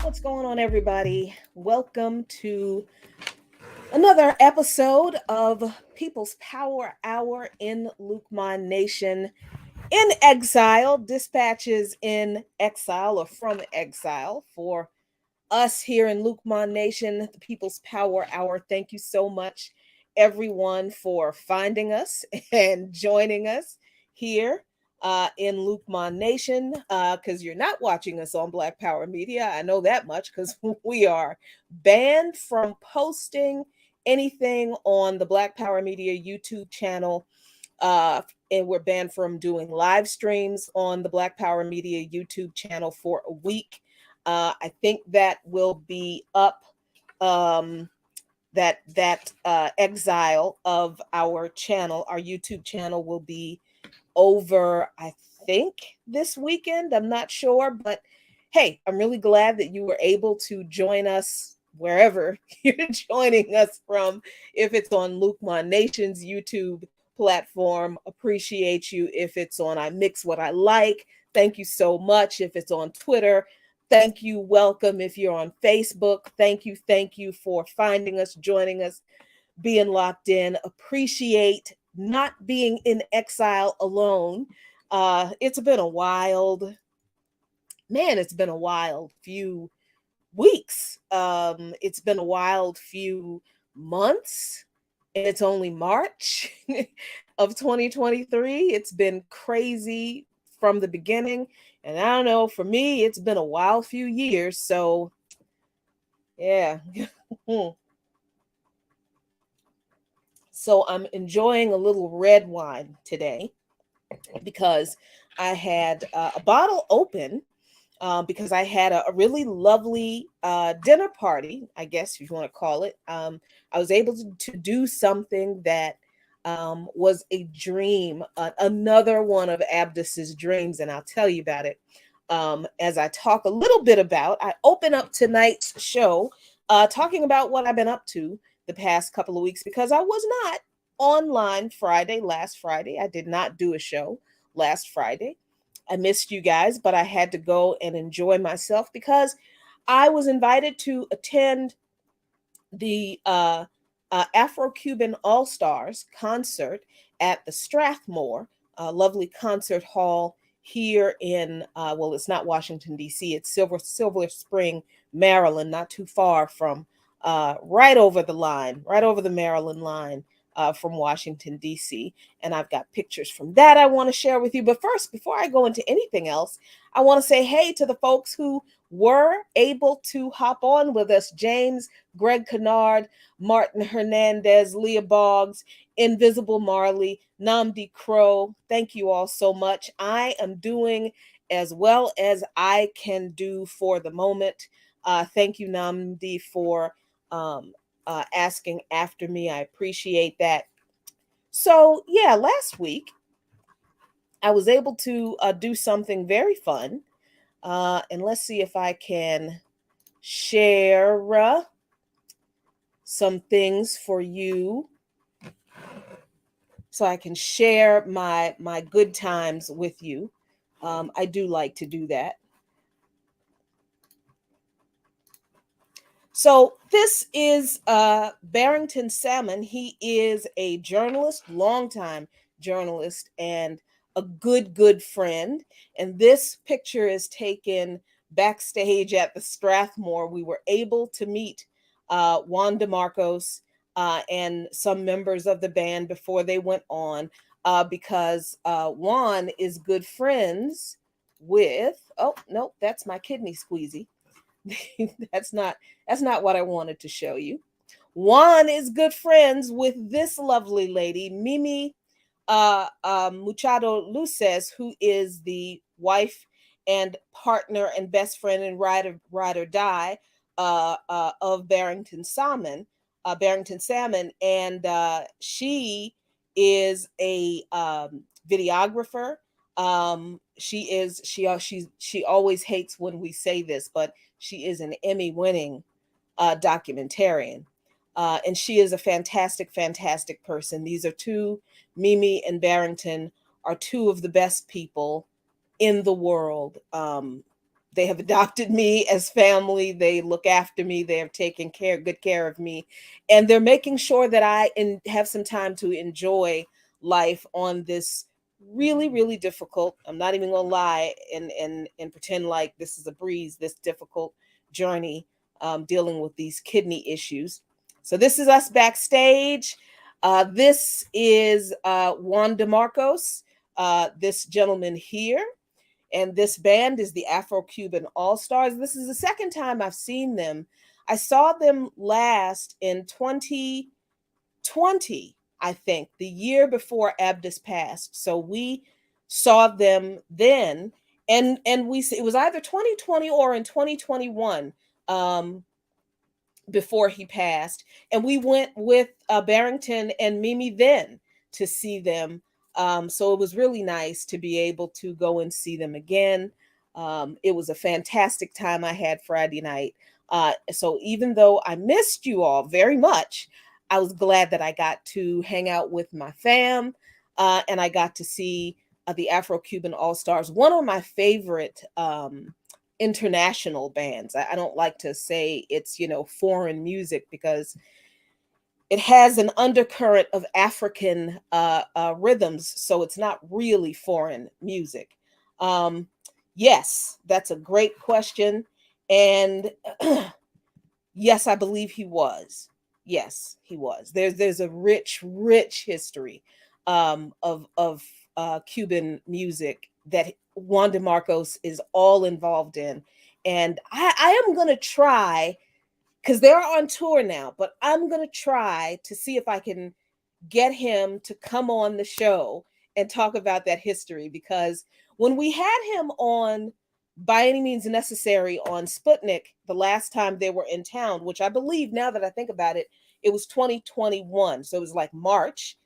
What's going on, everybody? Welcome to another episode of People's Power Hour in Lukman Nation in exile, dispatches in exile or from exile for us here in Lukman Nation, the People's Power Hour. Thank you so much, everyone, for finding us and joining us here in Lukman Nation, because you're not watching us on Black Power Media. I know that much because we are banned from posting anything on the Black Power Media YouTube channel. And we're banned from doing live streams on the Black Power Media YouTube channel for a week. I think that will be up. That exile of our channel, our YouTube channel, will be over, I think, this weekend. I'm not sure, but hey, I'm really glad that you were able to join us wherever you're joining us from. If it's on Lukman Nation's YouTube platform, appreciate you. If it's on I Mix What I Like, thank you so much. If it's on Twitter, thank you. Welcome. If you're on Facebook, thank you. Thank you for finding us, joining us, being locked in. Appreciate not being in exile alone. It's been a wild, it's been a wild few weeks. It's been a wild few months, and it's only March of 2023. It's been crazy from the beginning. And I don't know, for me, it's been a wild few years. So, yeah. So I'm enjoying a little red wine today because I had a bottle open because I had a really lovely dinner party, I guess if you want to call it. I was able to do something that was a dream, another one of Abdus's dreams, and I'll tell you about it as I talk a little bit about. I open up tonight's show talking about what I've been up to the past couple of weeks, because I was not online last Friday. I did not do a show last Friday. I missed you guys, but I had to go and enjoy myself because I was invited to attend the Afro-Cuban All-Stars concert at the Strathmore, lovely concert hall here in, well, it's not Washington, D.C., it's Silver Spring, Maryland, not too far from, right over the Maryland line from Washington, D.C. And I've got pictures from that I want to share with you. But first, before I go into anything else, I want to say hey to the folks who were able to hop on with us: James, Greg Kennard, Martin Hernandez, Leah Boggs, Invisible Marley, Namdi Crow. Thank you all so much. I am doing as well as I can do for the moment. Thank you, Namdi, for asking after me. I appreciate that. So, yeah, last week I was able to do something very fun. And let's see if I can share some things for you, so I can share my good times with you. I do like to do that. So this is Barrington Salmon. He is a journalist, longtime journalist, and a good friend. And this picture is taken backstage at the Strathmore. We were able to meet Juan DeMarcos and some members of the band before they went on, because Juan is good friends with, oh no, that's my kidney squeezy. that's not that's not what I wanted to show you. Juan is good friends with this lovely lady, Mimi Machado Luces, who is the wife and partner and best friend and ride or die of Barrington Salmon, and she is a videographer. She always hates when we say this, but she is an Emmy-winning documentarian. And she is a fantastic, fantastic person. These are two, Mimi and Barrington are two of the best people in the world. They have adopted me as family. They look after me. They have taken good care of me, and they're making sure that I have some time to enjoy life on this really, really difficult. I'm not even gonna lie and pretend like this is a breeze. This difficult journey, dealing with these kidney issues. So this is us backstage. This is Juan DeMarcos, this gentleman here. And this band is the Afro-Cuban All-Stars. This is the second time I've seen them. I saw them last in 2020, I think, the year before Abdus passed. So we saw them then, and it was either 2020 or in 2021. Before he passed, and we went with Barrington and Mimi then to see them. So it was really nice to be able to go and see them again. It was a fantastic time I had Friday night. So even though I missed you all very much, I was glad that I got to hang out with my fam, and I got to see the Afro-Cuban All-Stars, one of my favorite international bands. I don't like to say it's, foreign music, because it has an undercurrent of African rhythms, so it's not really foreign music. Yes, that's a great question. And yes, I believe he was. Yes, he was. There's a rich, rich history of Cuban music that Juan DeMarcos is all involved in. And I am going to try, because they're on tour now, but I'm going to try to see if I can get him to come on the show and talk about that history. Because when we had him on By Any Means Necessary on Sputnik the last time they were in town, which I believe, now that I think about it, it was 2021. So it was like March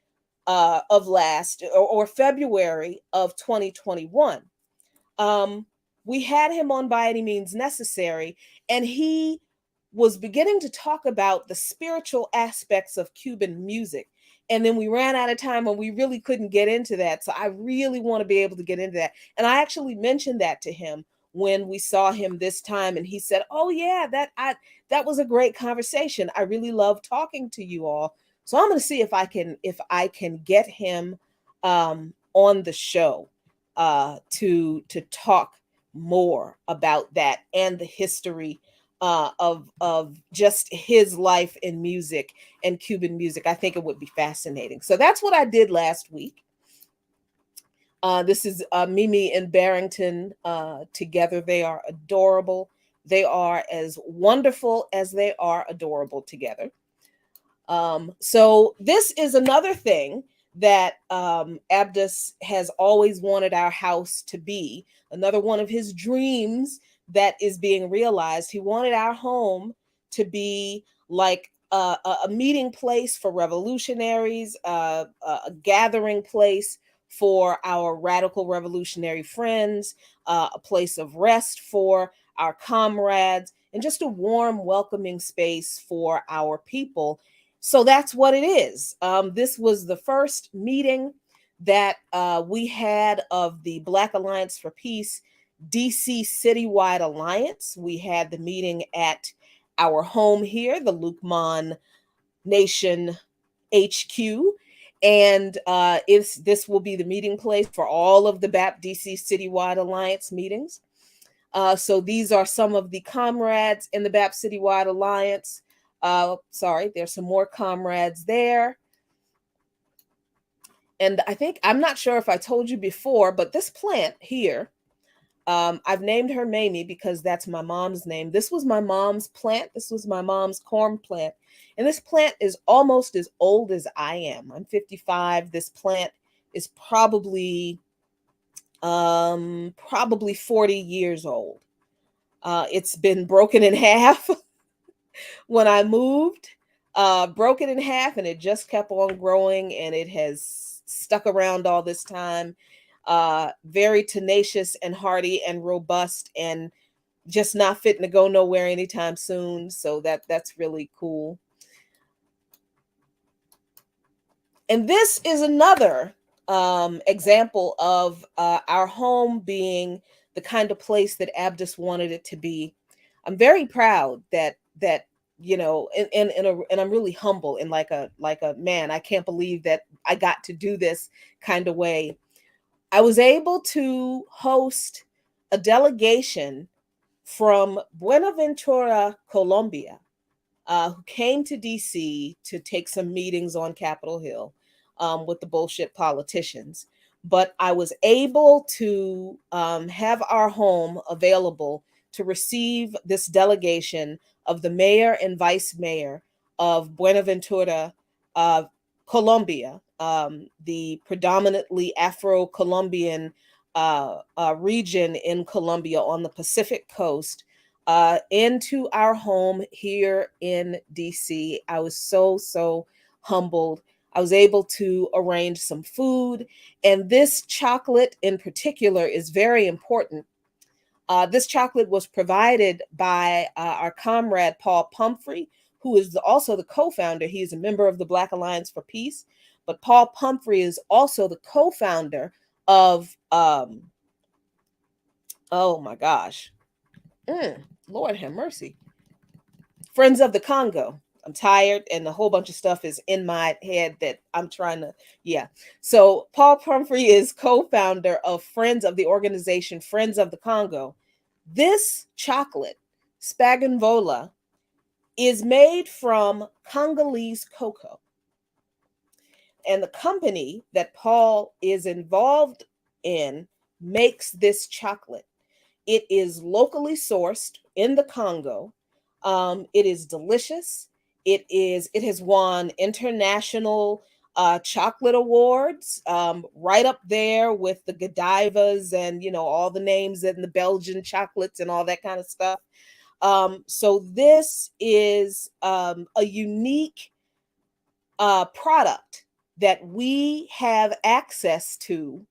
of last, or February of 2021. We had him on By Any Means Necessary, and he was beginning to talk about the spiritual aspects of Cuban music. And then we ran out of time and we really couldn't get into that. So I really want to be able to get into that. And I actually mentioned that to him when we saw him this time, and he said, "Oh yeah, that was a great conversation. I really love talking to you all." So I'm going to see if I can get him on the show to talk more about that and the history of just his life in music and Cuban music. I think it would be fascinating. So that's what I did last week. This is Mimi and Barrington together. They are adorable. They are as wonderful as they are adorable together. So this is another thing that Abdus has always wanted our house to be. Another one of his dreams that is being realized. He wanted our home to be like a meeting place for revolutionaries, a gathering place for our radical revolutionary friends, a place of rest for our comrades, and just a warm, welcoming space for our people. So that's what it is. This was the first meeting that we had of the Black Alliance for Peace DC Citywide Alliance. We had the meeting at our home here, the Lukman Nation HQ. And this will be the meeting place for all of the BAP DC Citywide Alliance meetings. So these are some of the comrades in the BAP Citywide Alliance. Sorry, there's some more comrades there. And I think, I'm not sure if I told you before, but this plant here, I've named her Mamie because that's my mom's name. This was my mom's plant. This was my mom's corn plant. And this plant is almost as old as I am. I'm 55. This plant is probably 40 years old. It's been broken in half when I moved, broken in half, and it just kept on growing, and it has stuck around all this time. Very tenacious and hardy and robust, and just not fitting to go nowhere anytime soon. So that's really cool. And this is another example of our home being the kind of place that Abdus wanted it to be. I'm very proud that you know, and I'm really humble and like a man. I can't believe that I got to do this kind of way. I was able to host a delegation from Buenaventura, Colombia, who came to DC to take some meetings on Capitol Hill with the bullshit politicians. But I was able to have our home available to receive this delegation of the mayor and vice mayor of Buenaventura, Colombia, the predominantly Afro-Colombian region in Colombia on the Pacific coast, into our home here in DC. I was so humbled. I was able to arrange some food, and this chocolate in particular is very important. This chocolate was provided by our comrade Paul Pumphrey, who is also the co-founder. He is a member of the Black Alliance for Peace, but Paul Pumphrey is also the co-founder of oh my gosh, Lord have mercy, Friends of the Congo. I'm tired, and a whole bunch of stuff is in my head that I'm trying to, yeah. So Paul Pumphrey is co-founder of the organization Friends of the Congo. This chocolate, Spaganvola, is made from Congolese cocoa. And the company that Paul is involved in makes this chocolate. It is locally sourced in the Congo. It is delicious. It has won international chocolate awards, right up there with the Godivas and, you know, all the names and the Belgian chocolates and all that kind of stuff. So this is a unique product that we have access to,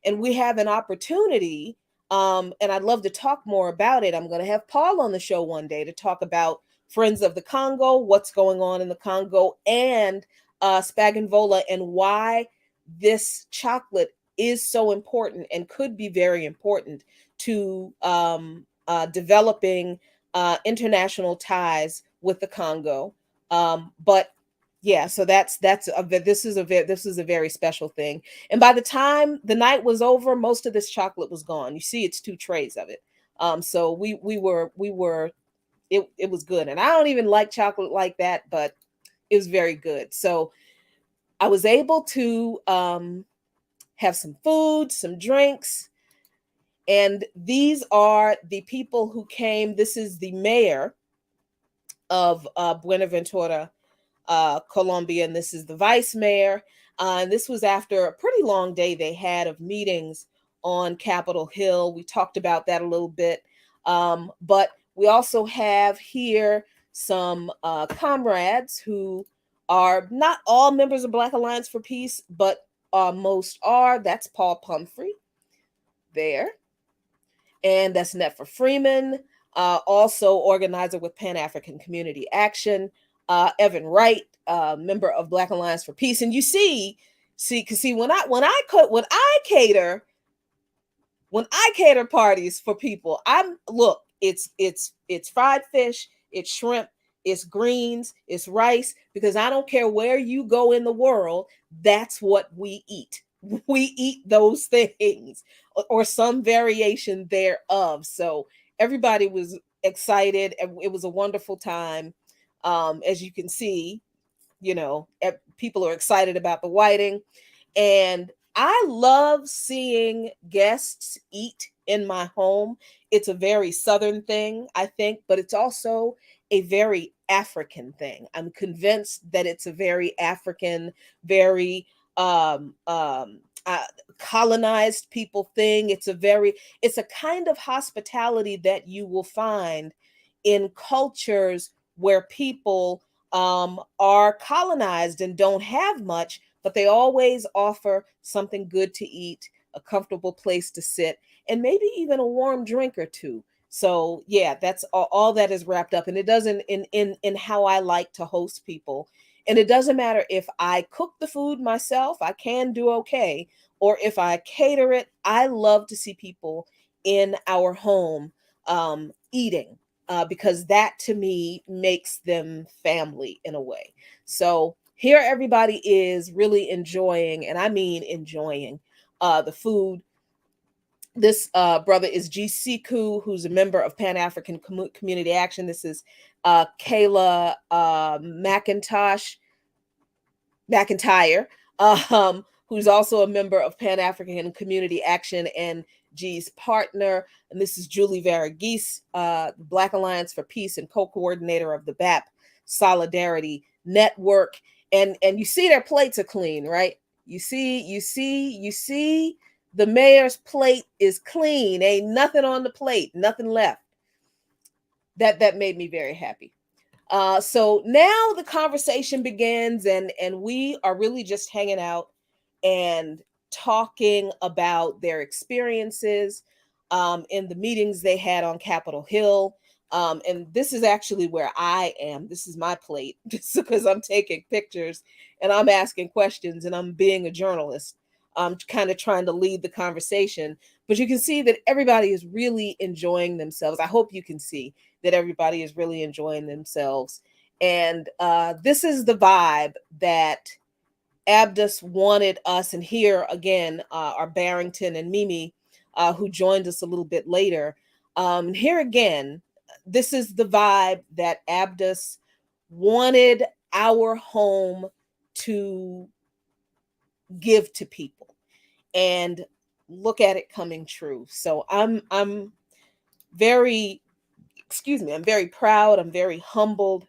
and we have an opportunity. And I'd love to talk more about it. I'm going to have Paul on the show one day to talk about Friends of the Congo, what's going on in the Congo, and Spaganvola, and why this chocolate is so important and could be very important to developing international ties with the Congo. But yeah, so this is a very special thing. And by the time the night was over, most of this chocolate was gone. You see, it's 2 trays of it. So we were it was good. And I don't even like chocolate like that, but it was very good. So I was able to have some food, some drinks, and these are the people who came. This is the mayor of Buenaventura, Colombia, and this is the vice mayor. And this was after a pretty long day they had of meetings on Capitol Hill. We talked about that a little bit. But we also have here some comrades who are not all members of Black Alliance for Peace, but most are. That's Paul Pumphrey there. And that's Netfa Freeman, also organizer with Pan-African Community Action. Evan Wright, member of Black Alliance for Peace. And you see, when I cater parties for people, it's fried fish, it's shrimp, it's greens, it's rice, because I don't care where you go in the world, that's what we eat. We eat those things or some variation thereof. So everybody was excited. It was a wonderful time. As you can see, people are excited about the whiting. And I love seeing guests eat in my home. It's a very Southern thing, I think, but it's also a very African thing. I'm convinced that it's a very African, very um, um, uh, colonized people thing. It's a kind of hospitality that you will find in cultures where people are colonized and don't have much, but they always offer something good to eat, a comfortable place to sit, and maybe even a warm drink or two. So yeah, that's all that is wrapped up, and it doesn't in how I like to host people. And it doesn't matter if I cook the food myself, I can do okay, or if I cater it. I love to see people in our home eating, because that to me makes them family in a way. So here everybody is really enjoying, and I mean enjoying, the food. This brother is G. Siku, who's a member of Pan African Community Action. This is Kayla McIntyre, who's also a member of Pan African Community Action and G's partner. And this is Julie Varagis, Black Alliance for Peace and co-coordinator of the BAP Solidarity Network. And you see their plates are clean, right? You see the mayor's plate is clean. Ain't nothing on the plate, nothing left. That made me very happy. So now the conversation begins, and we are really just hanging out and talking about their experiences in the meetings they had on Capitol Hill. And this is actually where I am. This is my plate, just because I'm taking pictures and I'm asking questions and I'm being a journalist. I'm kind of trying to lead the conversation, but you can see that everybody is really enjoying themselves. I hope you can see that everybody is really enjoying themselves. And this is the vibe that Abdus wanted us, and here again are Barrington and Mimi, who joined us a little bit later. Here again, this is the vibe that Abdus wanted our home to give to people, and look at it coming true. So I'm very, excuse me, I'm very proud, I'm very humbled,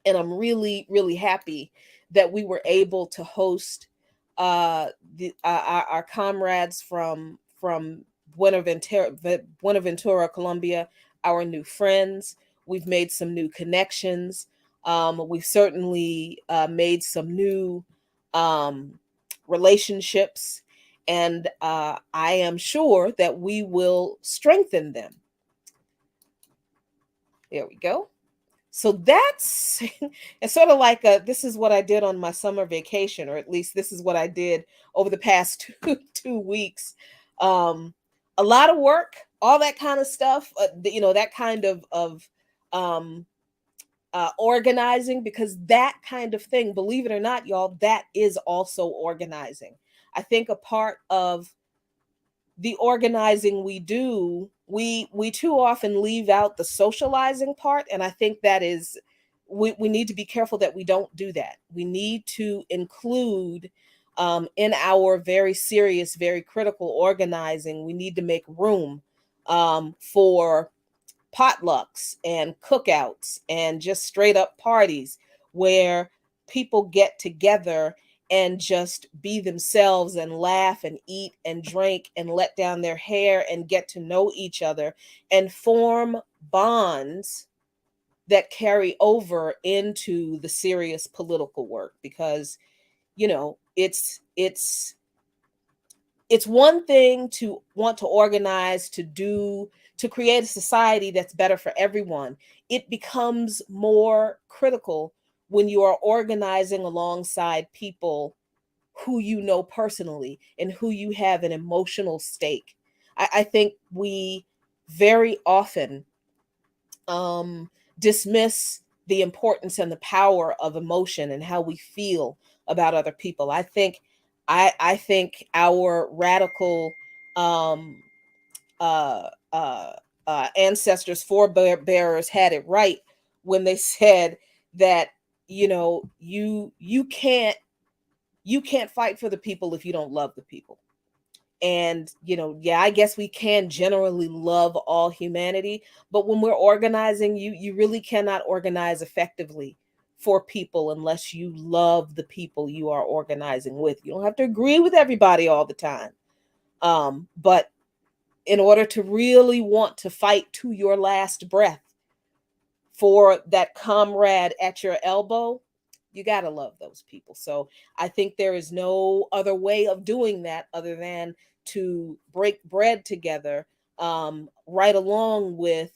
and I'm really, really happy that we were able to host our comrades from Buenaventura, Colombia, our new friends. We've made some new connections. We've certainly made some new relationships, and I am sure that we will strengthen them. There we go. So that's it's sort of like this is what I did on my summer vacation, or at least this is what I did over the past 2 weeks. A lot of work, all that kind of stuff, that kind of um, organizing, because that kind of thing, believe it or not, y'all, that is also organizing. I think a part of the organizing we do, we too often leave out the socializing part, and I think that is, we need to be careful that we don't do that. We need to include, in our very serious, very critical organizing, we need to make room for potlucks and cookouts and just straight up parties where people get together and just be themselves and laugh and eat and drink and let down their hair and get to know each other and form bonds that carry over into the serious political work. Because it's one thing to want to organize, to create a society that's better for everyone. It becomes more critical when you are organizing alongside people who you know personally and who you have an emotional stake. I think we very often dismiss the importance and the power of emotion and how we feel about other people. I think our radical um, uh, uh, ancestors, forebearers, had it right when they said that, you can't fight for the people if you don't love the people. And, yeah, I guess we can generally love all humanity, but when we're organizing, you really cannot organize effectively for people unless you love the people you are organizing with. You don't have to agree with everybody all the time. But in order to really want to fight to your last breath for that comrade at your elbow, you got to love those people. So I think there is no other way of doing that other than to break bread together, right along with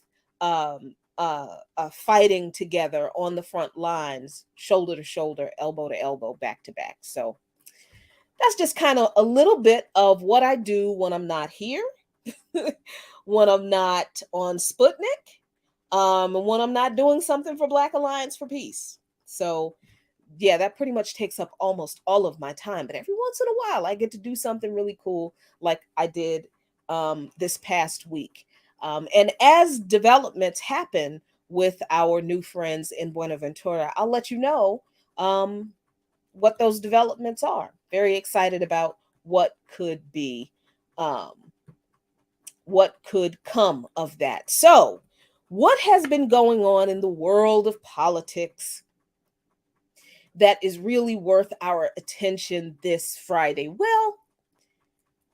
fighting together on the front lines, shoulder to shoulder, elbow to elbow, back to back. So that's just kind of a little bit of what I do when I'm not here, when I'm not on Sputnik, and when I'm not doing something for Black Alliance for Peace. So, yeah, that pretty much takes up almost all of my time. But every once in a while, I get to do something really cool, like I did this past week. And as developments happen with our new friends in Buenaventura, I'll let you know what those developments are. Very excited about what could be, what could come of that. So, what has been going on in the world of politics that is really worth our attention this Friday? Well,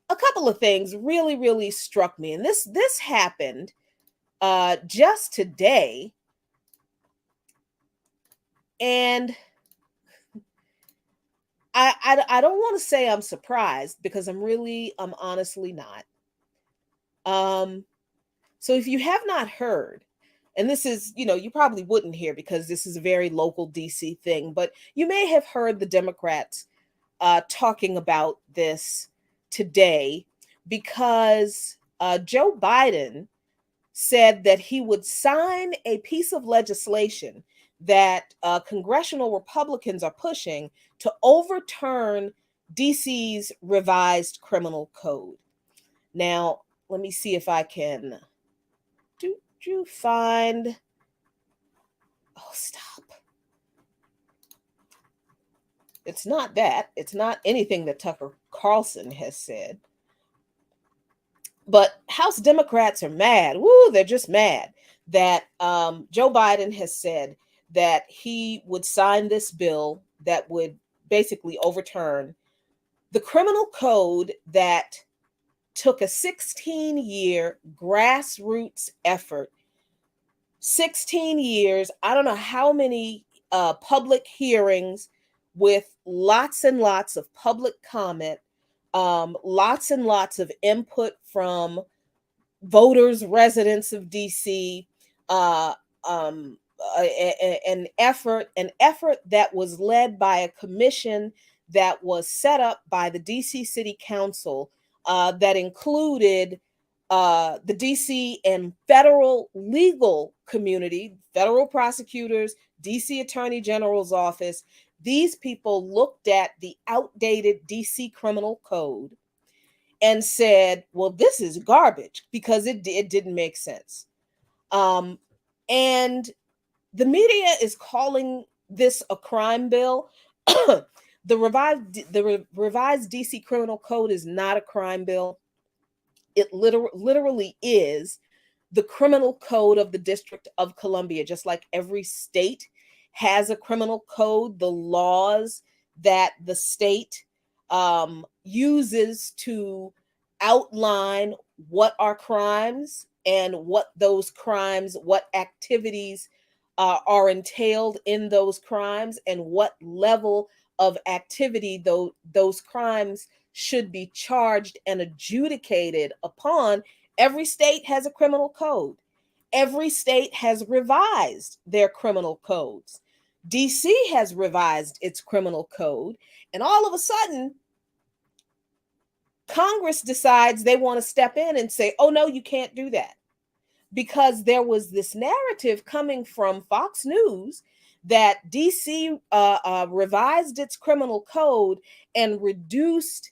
a couple of things really, really struck me, and this happened just today, and I don't want to say I'm surprised because I'm honestly not. So if you have not heard, and this is, you probably wouldn't hear because this is a very local DC thing, but you may have heard the Democrats talking about this today because Joe Biden said that he would sign a piece of legislation that congressional Republicans are pushing to overturn DC's revised criminal code. Now, let me see if I can. Do you find? Oh, stop. It's not that. It's not anything that Tucker Carlson has said. But House Democrats are mad. Woo, they're just mad that Joe Biden has said that he would sign this bill that would basically overturn the criminal code that took a 16-year grassroots effort. 16 years, I don't know how many public hearings with lots and lots of public comment, lots and lots of input from voters, residents of DC, an effort that was led by a commission that was set up by the DC City Council that included the DC and federal legal community, federal prosecutors, DC Attorney General's office. These people looked at the outdated DC criminal code and said, well, this is garbage because it didn't make sense. And the media is calling this a crime bill. The revised DC criminal code is not a crime bill. It literally is the criminal code of the District of Columbia, just like every state has a criminal code, the laws that the state uses to outline what are crimes and what those crimes, what activities are entailed in those crimes, and what level of activity those crimes should be charged and adjudicated upon. Every state has a criminal code. Every state has revised their criminal codes. DC has revised its criminal code, and all of a sudden, Congress decides they want to step in and say, oh, no, you can't do that. Because there was this narrative coming from Fox News that DC revised its criminal code and reduced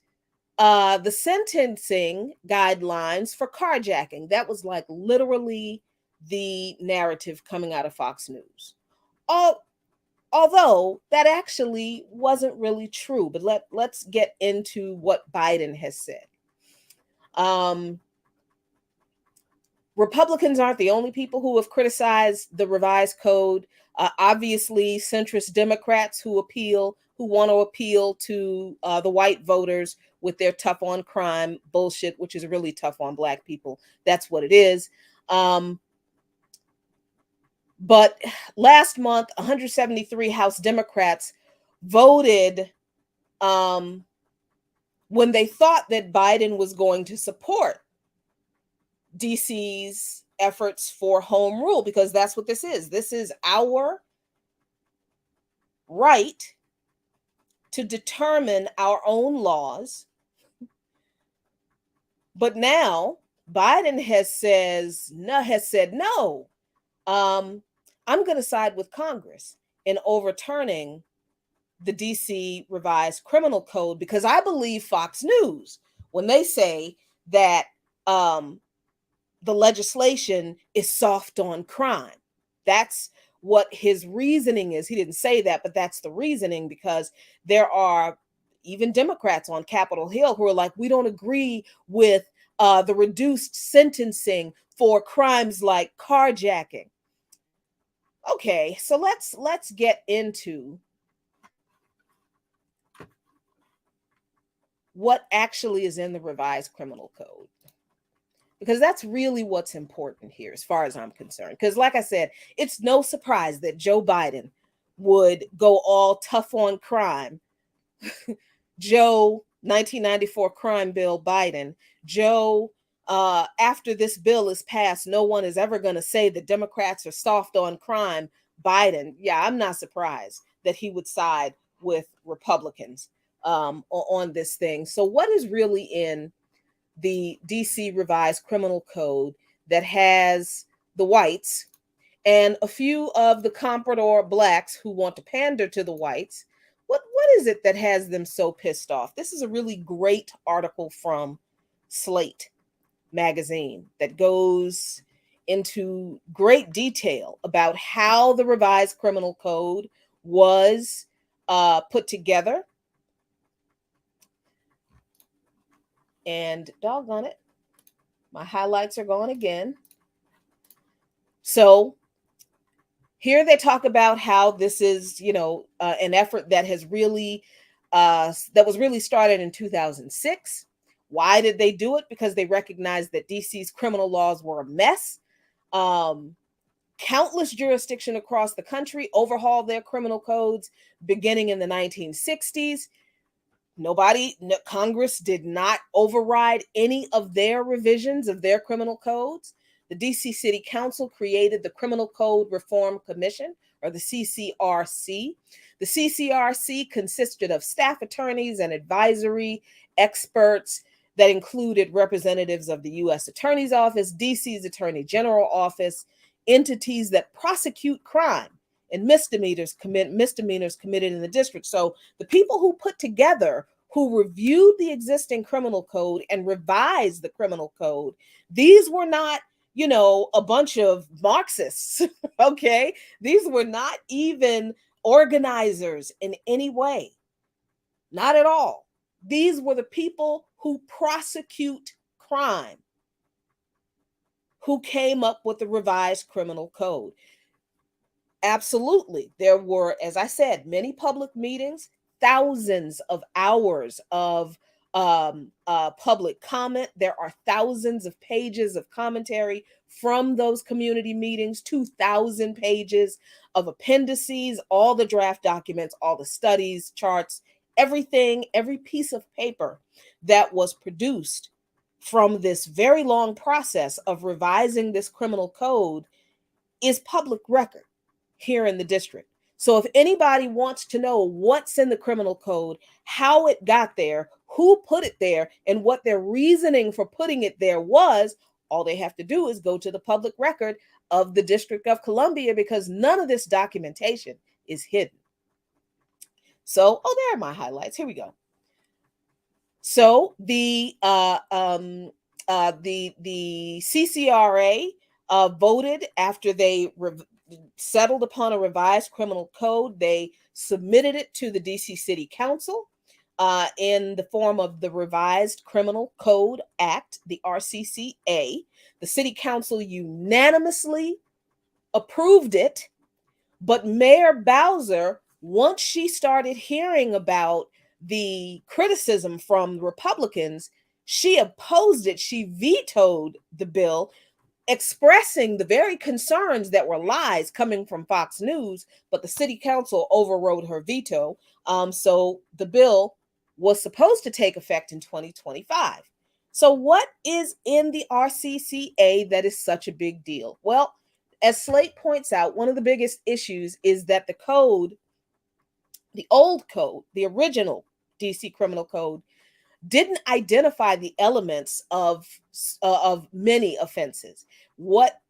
the sentencing guidelines for carjacking. That was like literally the narrative coming out of Fox News. Although that actually wasn't really true, but let's get into what Biden has said. Republicans aren't the only people who have criticized the revised code. Obviously, centrist Democrats who want to appeal to the white voters with their tough on crime bullshit, which is really tough on Black people. That's what it is. But last month, 173 House Democrats voted when they thought that Biden was going to support DC's efforts for home rule, because that's what this is. This is our right to determine our own laws. But now Biden has said no. I'm going to side with Congress in overturning the DC revised criminal code, because I believe Fox News when they say that the legislation is soft on crime. That's what his reasoning is. He didn't say that, but that's the reasoning, because there are even Democrats on Capitol Hill who are like, we don't agree with the reduced sentencing for crimes like carjacking. Okay, so let's get into what actually is in the revised criminal code, because that's really what's important here as far as I'm concerned. Because like I said, it's no surprise that Joe Biden would go all tough on crime. Joe 1994 crime bill Biden. Joe, after this bill is passed, no one is ever going to say that Democrats are soft on crime. Biden, yeah, I'm not surprised that he would side with Republicans on this thing. So what is really in the DC revised criminal code that has the whites and a few of the comprador Blacks who want to pander to the whites? What is it that has them so pissed off? This is a really great article from Slate magazine that goes into great detail about how the revised criminal code was put together. And doggone it, my highlights are gone again. So here they talk about how this is, an effort that has really, that was really started in 2006. Why did they do it? Because they recognized that DC's criminal laws were a mess. Countless jurisdictions across the country overhauled their criminal codes beginning in the 1960s. Congress did not override any of their revisions of their criminal codes. The DC City Council created the Criminal Code Reform Commission, or the CCRC. The CCRC consisted of staff attorneys and advisory experts that included representatives of the U.S. Attorney's Office, DC's Attorney General Office, entities that prosecute crime and misdemeanors committed in the district. So the people who put together, who reviewed the existing criminal code and revised the criminal code, these were not, a bunch of Marxists, okay? These were not even organizers in any way. Not at all. These were the people who prosecute crime, who came up with the revised criminal code. Absolutely. There were, as I said, many public meetings, thousands of hours of public comment. There are thousands of pages of commentary from those community meetings, 2,000 pages of appendices, all the draft documents, all the studies, charts, everything, every piece of paper that was produced from this very long process of revising this criminal code is public record here in the district. So if anybody wants to know what's in the criminal code, how it got there, who put it there, and what their reasoning for putting it there was, all they have to do is go to the public record of the District of Columbia, because none of this documentation is hidden. So, there are my highlights. Here we go. So the CCRA voted after they settled upon a revised criminal code. They submitted it to the DC City Council in the form of the Revised Criminal Code Act, the RCCA. The City Council unanimously approved it, but Mayor Bowser, once she started hearing about the criticism from Republicans, she opposed it. She vetoed the bill, expressing the very concerns that were lies coming from Fox News, but the city council overrode her veto. So the bill was supposed to take effect in 2025. So what is in the RCCA that is such a big deal? Well, as Slate points out, one of the biggest issues is that the code, the old code, the original DC criminal code, didn't identify the elements of many offenses. What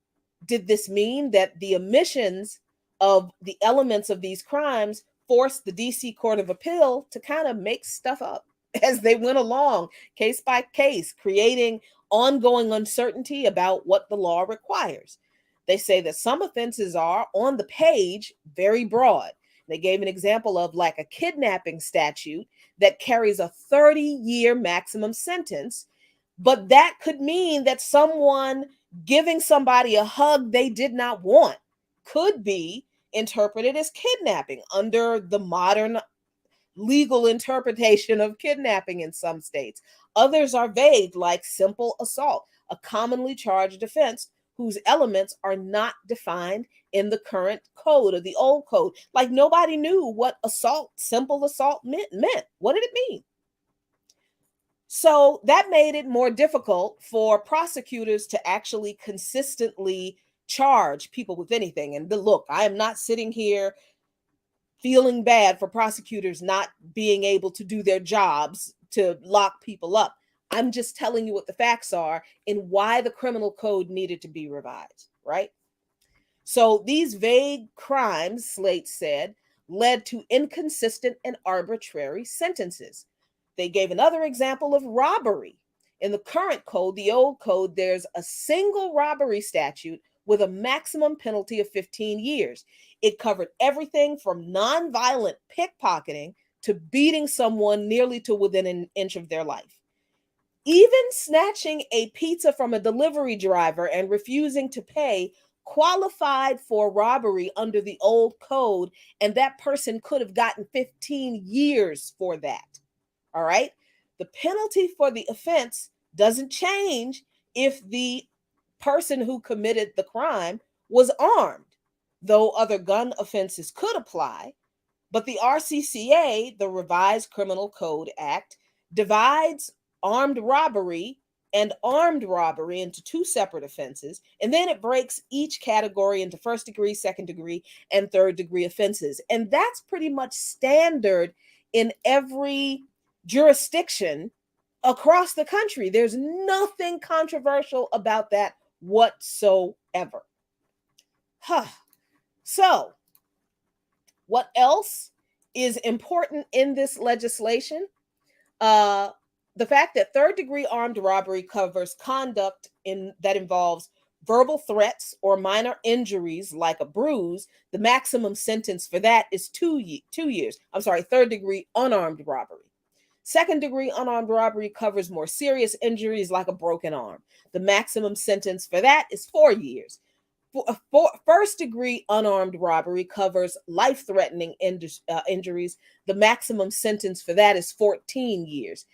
did this mean? That the omissions of the elements of these crimes forced the DC Court of Appeal to kind of make stuff up as they went along, case by case, creating ongoing uncertainty about what the law requires. They say that some offenses are on the page very broad. They gave an example of like a kidnapping statute that carries a 30-year maximum sentence, but that could mean that someone giving somebody a hug they did not want could be interpreted as kidnapping under the modern legal interpretation of kidnapping in some states. Others are vague, like simple assault, a commonly charged offense whose elements are not defined in the current code or the old code. Like nobody knew what assault, simple assault meant. What did it mean? So that made it more difficult for prosecutors to actually consistently charge people with anything. And look, I am not sitting here feeling bad for prosecutors not being able to do their jobs to lock people up. I'm just telling you what the facts are and why the criminal code needed to be revised, right? So these vague crimes, Slate said, led to inconsistent and arbitrary sentences. They gave another example of robbery. In the current code, the old code, there's a single robbery statute with a maximum penalty of 15 years. It covered everything from nonviolent pickpocketing to beating someone nearly to within an inch of their life. Even snatching a pizza from a delivery driver and refusing to pay qualified for robbery under the old code, and that person could have gotten 15 years for that. All right? The penalty for the offense doesn't change if the person who committed the crime was armed, though other gun offenses could apply. But the RCCA, the Revised Criminal Code Act, divides armed robbery and armed robbery into two separate offenses, and then it breaks each category into first degree, second degree, and third degree offenses. And that's pretty much standard in every jurisdiction across the country. There's nothing controversial about that whatsoever. So, what else is important in this legislation? The fact that third degree armed robbery covers conduct that involves verbal threats or minor injuries like a bruise. The maximum sentence for that is 2 years. I'm sorry, third degree unarmed robbery. Second degree unarmed robbery covers more serious injuries like a broken arm. The maximum sentence for that is 4 years. First degree unarmed robbery covers life-threatening injuries. The maximum sentence for that is 14 years.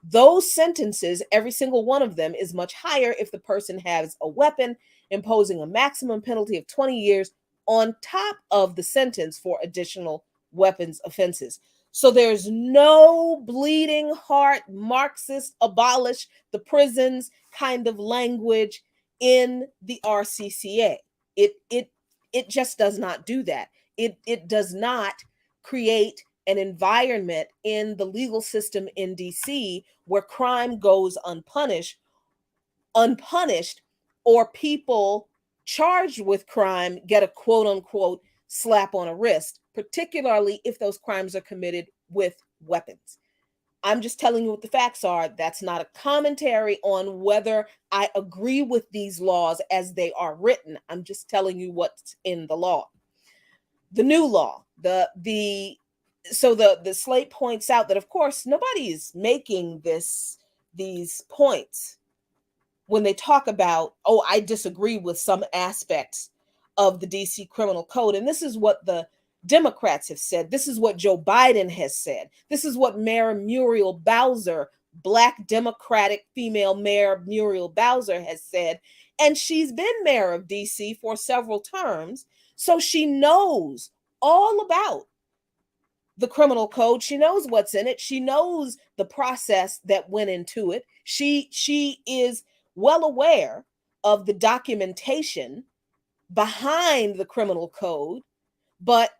Those sentences, every single one of them, is much higher if the person has a weapon, imposing a maximum penalty of 20 years on top of the sentence for additional weapons offenses. So there's no bleeding heart, Marxist, abolish the prisons kind of language in the RCCA. It just does not do that. It does not create an environment in the legal system in DC where crime goes unpunished, or people charged with crime get a quote unquote slap on a wrist, particularly if those crimes are committed with weapons. I'm just telling you what the facts are. That's not a commentary on whether I agree with these laws as they are written. I'm just telling you what's in the law. The new law, the slate points out that, of course, nobody is making these points when they talk about, oh, I disagree with some aspects of the DC criminal code. And this is what the Democrats have said. This is what Joe Biden has said. This is what Mayor Muriel Bowser, Black Democratic female Mayor Muriel Bowser, has said. And she's been mayor of DC for several terms. So she knows all about the criminal code. She knows what's in it. She knows the process that went into it. She is well aware of the documentation behind the criminal code, but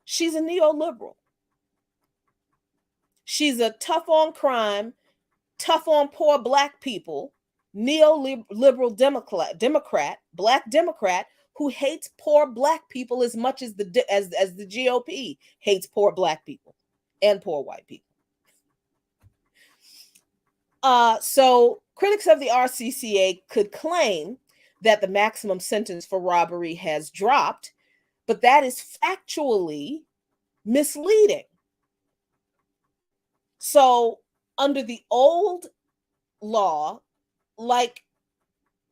she's a neoliberal. She's a tough on crime, tough on poor Black people, neoliberal Democrat, Black Democrat who hates poor Black people as much as the GOP hates poor Black people and poor white people. So critics of the RCCA could claim that the maximum sentence for robbery has dropped, but that is factually misleading. So under the old law, like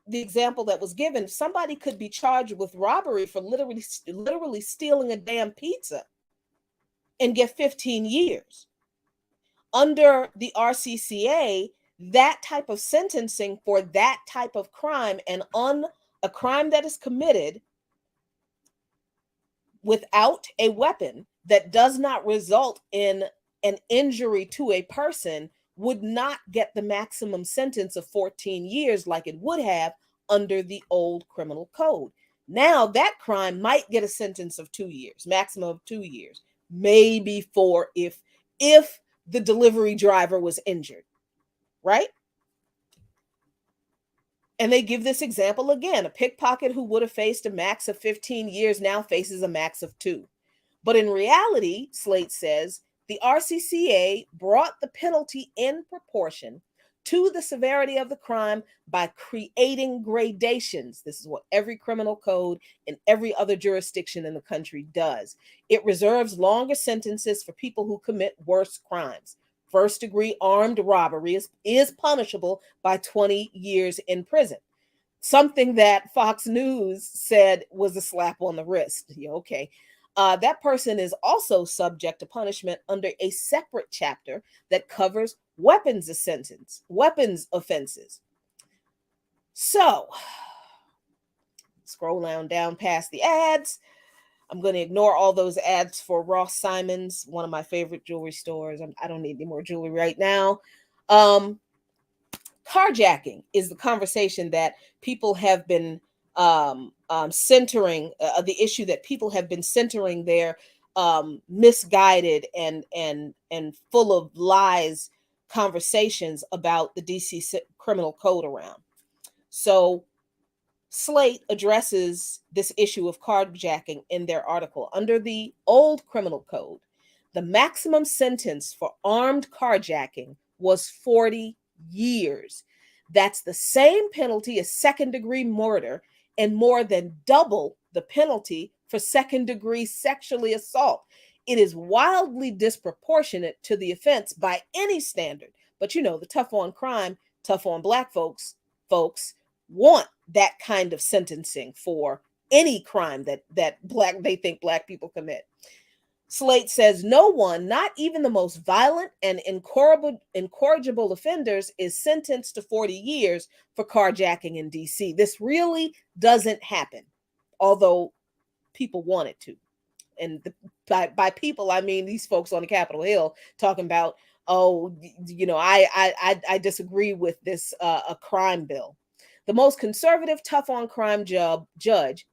the example that was given, somebody could be charged with robbery for literally stealing a damn pizza and get 15 years. Under the RCCA, that type of sentencing for that type of crime, and on a crime that is committed without a weapon that does not result in an injury to a person, would not get the maximum sentence of 14 years like it would have under the old criminal code. Now that crime might get a sentence of 2 years, maximum of 2 years, maybe 4 if the delivery driver was injured, right? And they give this example again. A pickpocket who would have faced a max of 15 years now faces a max of 2. But in reality, Slate says, the RCCA brought the penalty in proportion to the severity of the crime by creating gradations. This is what every criminal code in every other jurisdiction in the country does. It reserves longer sentences for people who commit worse crimes. First-degree armed robbery is punishable by 20 years in prison. Something that Fox News said was a slap on the wrist. Yeah, okay. That person is also subject to punishment under a separate chapter that covers weapons offenses. So, scroll down past the ads. I'm going to ignore all those ads for Ross Simon's, one of my favorite jewelry stores. I don't need any more jewelry right now. Carjacking is the conversation that people have been centering, the issue that people have been centering their misguided and full of lies conversations about the DC criminal code around. So Slate addresses this issue of carjacking in their article. Under the old criminal code, the maximum sentence for armed carjacking was 40 years. That's the same penalty as second-degree murder and more than double the penalty for second-degree sexually assault. It is wildly disproportionate to the offense by any standard. But you know, the tough on crime, tough on Black folks want that kind of sentencing for any crime that they think Black people commit. Slate says no one, not even the most violent and incorrigible offenders, is sentenced to 40 years for carjacking in DC. This really doesn't happen, although people want it to. And by people, I mean these folks on the Capitol Hill talking about, oh, you know, I disagree with this a crime bill. The most conservative, tough on crime judge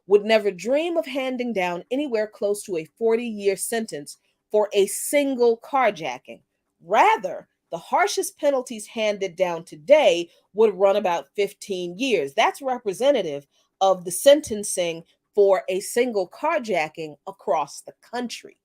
would never dream of handing down anywhere close to a 40-year sentence for a single carjacking. Rather, the harshest penalties handed down today would run about 15 years. That's representative of the sentencing for a single carjacking across the country.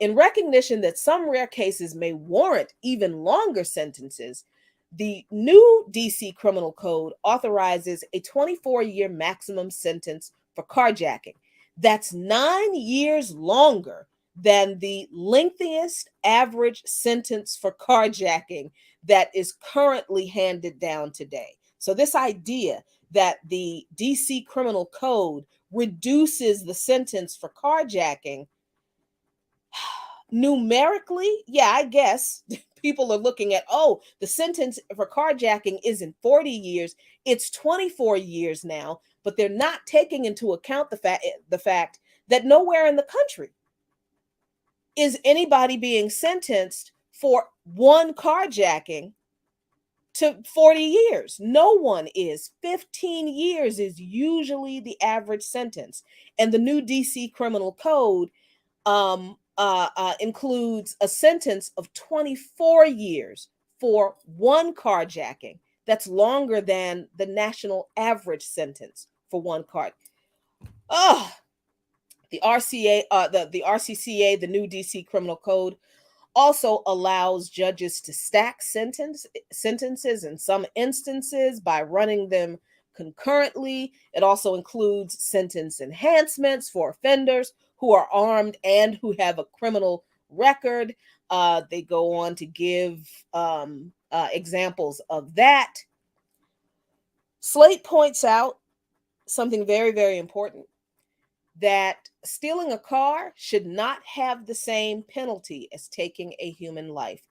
In recognition that some rare cases may warrant even longer sentences, the new DC Criminal Code authorizes a 24-year maximum sentence for carjacking. That's 9 years longer than the lengthiest average sentence for carjacking that is currently handed down today. So, this idea that the DC Criminal Code reduces the sentence for carjacking, numerically, yeah, I guess people are looking at, oh, the sentence for carjacking isn't 40 years, it's 24 years now, but they're not taking into account the fact that nowhere in the country is anybody being sentenced for one carjacking to 40 years. No one is. 15 years is usually the average sentence. And the new DC Criminal Code includes a sentence of 24 years for one carjacking. That's longer than the national average sentence for one car. Oh, the RCCA, the new DC Criminal Code, also allows judges to stack sentences in some instances by running them concurrently. It also includes sentence enhancements for offenders who are armed and who have a criminal record. They go on to give examples of that. Slate points out something very, very important, that stealing a car should not have the same penalty as taking a human life.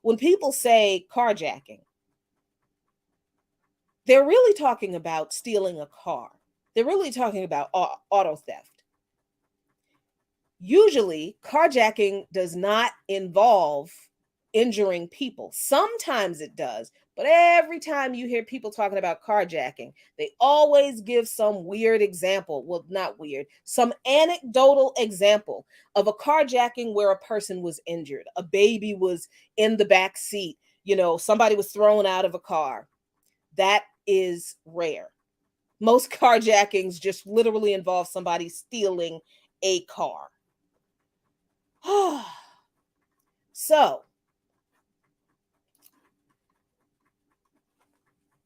When people say carjacking, they're really talking about stealing a car. They're really talking about auto theft. Usually, carjacking does not involve injuring people. Sometimes it does, but every time you hear people talking about carjacking, they always give some weird example. Well, not weird, some anecdotal example of a carjacking where a person was injured. A baby was in the back seat. Somebody was thrown out of a car. That is rare. Most carjackings just literally involve somebody stealing a car. So,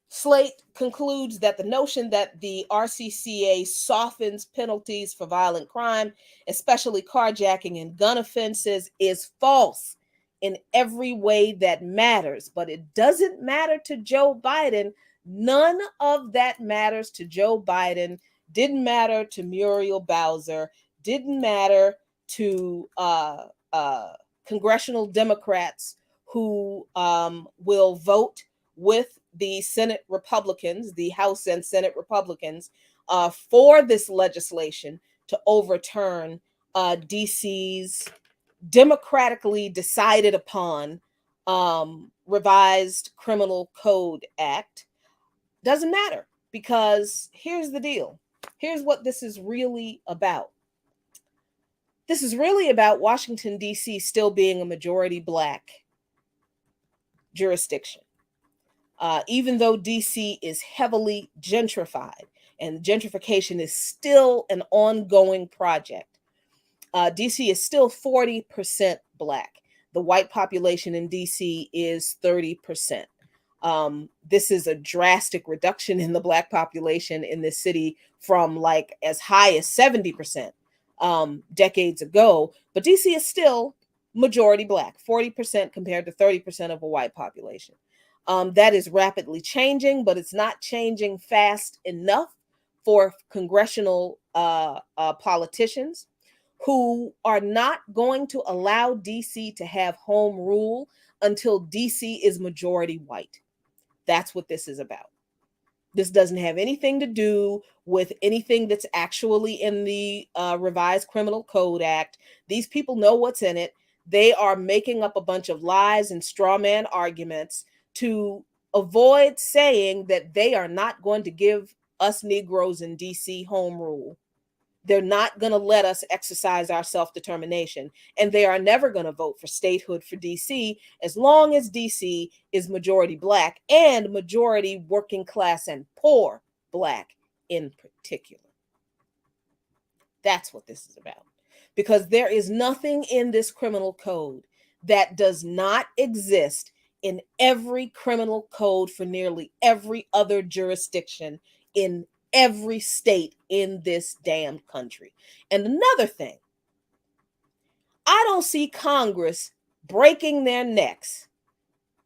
Slate concludes that the notion that the RCCA softens penalties for violent crime, especially carjacking and gun offenses, is false in every way that matters. But it doesn't matter to Joe Biden. None of that matters to Joe Biden. Didn't matter to Muriel Bowser. Didn't matter to congressional Democrats who will vote with the Senate Republicans, the House and Senate Republicans, for this legislation to overturn DC's democratically decided upon revised Criminal Code Act. Doesn't matter, because here's the deal. Here's what this is really about. This is really about Washington, D.C. still being a majority Black jurisdiction. Even though DC is heavily gentrified, and gentrification is still an ongoing project, DC is still 40% Black. The white population in DC is 30%. This is a drastic reduction in the Black population in this city from like as high as 70% decades ago, but DC is still majority Black, 40% compared to 30% of a white population. That is rapidly changing, but it's not changing fast enough for congressional politicians who are not going to allow DC to have home rule until DC is majority white. That's what this is about. This doesn't have anything to do with anything that's actually in the revised Criminal Code Act. These people know what's in it. They are making up a bunch of lies and straw man arguments to avoid saying that they are not going to give us Negroes in DC home rule. They're not going to let us exercise our self-determination, and they are never going to vote for statehood for DC as long as DC is majority Black and majority working class and poor Black in particular. That's what this is about. because there is nothing in this criminal code that does not exist in every criminal code for nearly every other jurisdiction in every state in this damn country. And another thing, I don't see Congress breaking their necks,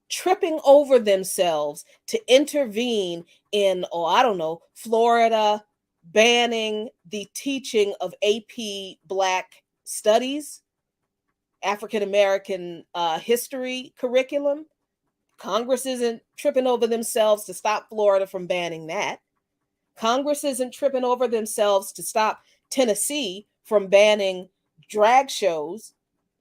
tripping over themselves to intervene in, oh, I don't know, Florida banning the teaching of AP Black Studies, African American history curriculum. Congress isn't tripping over themselves to stop Florida from banning that. Congress isn't tripping over themselves to stop Tennessee from banning drag shows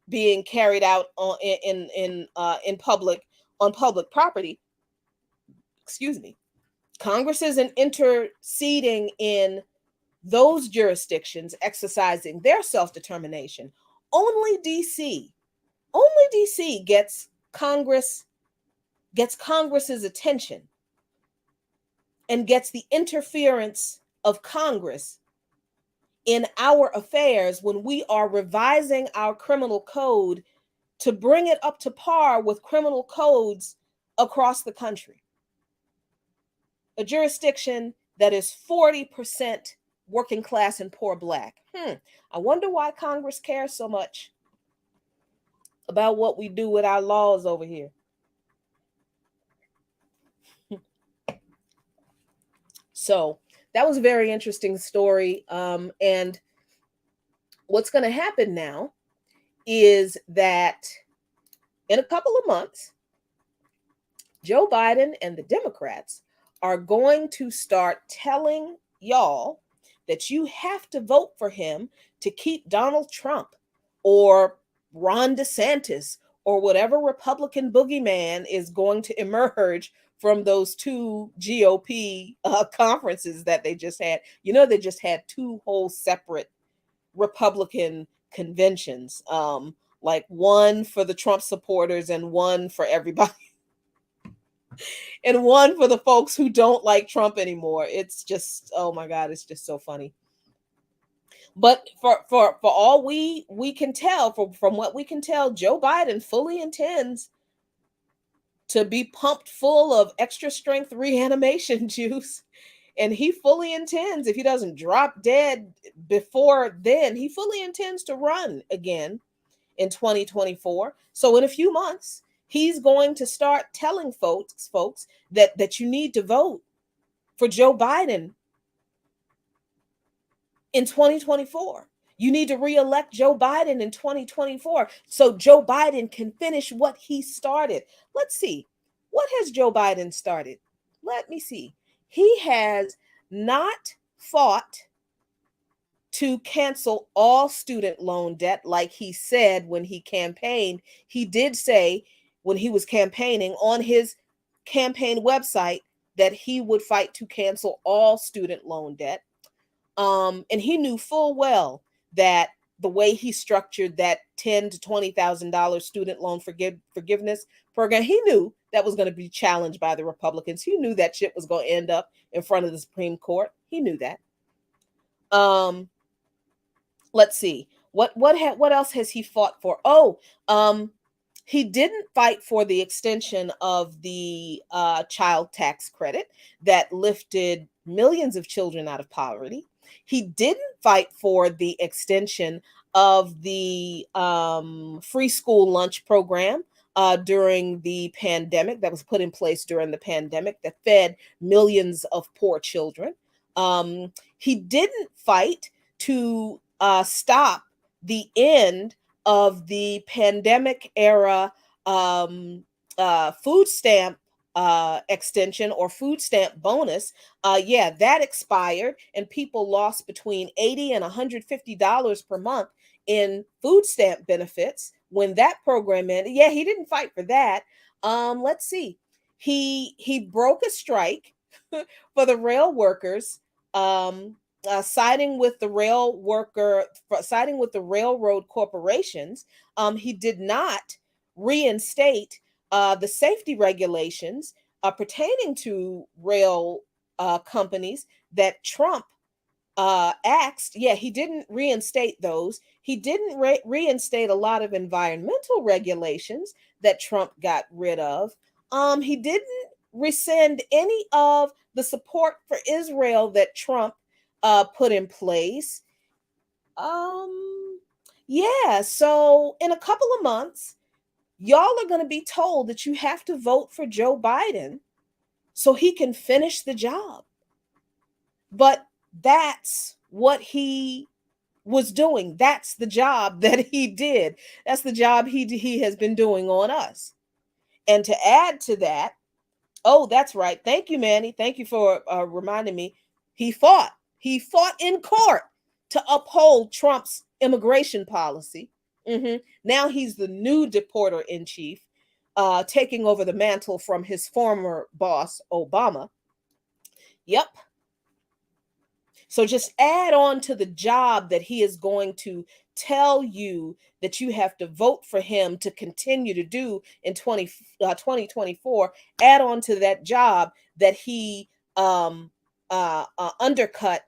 being carried out in public on public property. Excuse me. Congress isn't interceding in those jurisdictions exercising their self-determination. Only DC gets Congress's attention and gets the interference of Congress in our affairs when we are revising our criminal code to bring it up to par with criminal codes across the country. A jurisdiction that is 40% working class and poor Black. I wonder why Congress cares so much about what we do with our laws over here. So that was a very interesting story. And what's going to happen now is that in a couple of months, Joe Biden and the Democrats are going to start telling y'all that you have to vote for him to keep Donald Trump or Ron DeSantis or whatever Republican boogeyman is going to emerge from those two GOP conferences that they just had. You know, they just had two whole separate Republican conventions, like one for the Trump supporters and one for everybody. And one for the folks who don't like Trump anymore. It's just, oh my God, it's just so funny. But for all we can tell, from what we can tell, Joe Biden fully intends to be pumped full of extra strength reanimation juice. And he fully intends, if he doesn't drop dead before then, he fully intends to run again in 2024. So in a few months, he's going to start telling folks that you need to vote for Joe Biden in 2024. You need to reelect Joe Biden in 2024 so Joe Biden can finish what he started. Let's see. What has Joe Biden started? Let me see. He has not fought to cancel all student loan debt like he said when he campaigned. He did say when he was campaigning on his campaign website that he would fight to cancel all student loan debt. And he knew full well that the way he structured that $10,000 to $20,000 student loan forgiveness program, he knew that was going to be challenged by the Republicans. He knew that shit was going to end up in front of the Supreme Court. He knew that. Let's see. What else has he fought for? He didn't fight for the extension of the child tax credit that lifted millions of children out of poverty. He didn't fight for the extension of the free school lunch program during the pandemic that was put in place during the pandemic that fed millions of poor children. He didn't fight to stop the end of the pandemic era food stamp extension or food stamp bonus. That expired and people lost between $80 and $150 per month in food stamp benefits when that program ended. Yeah, he didn't fight for that. Let's see. He broke a strike for the rail workers, siding with the railroad corporations. He did not reinstate the safety regulations pertaining to rail companies that Trump axed. Yeah, he didn't reinstate those. He didn't reinstate a lot of environmental regulations that Trump got rid of. He didn't rescind any of the support for Israel that Trump put in place. Yeah, so in a couple of months, y'all are going to be told that you have to vote for Joe Biden so he can finish the job. But that's what he was doing. That's the job that he did. That's the job he has been doing on us. And to add to that, oh, that's right. Thank you, Manny. Thank you for reminding me. He fought. He fought in court to uphold Trump's immigration policy. Now he's the new deporter in chief, taking over the mantle from his former boss, Obama. Yep. So just add on to the job that he is going to tell you that you have to vote for him to continue to do in 2024. Add on to that job that he undercut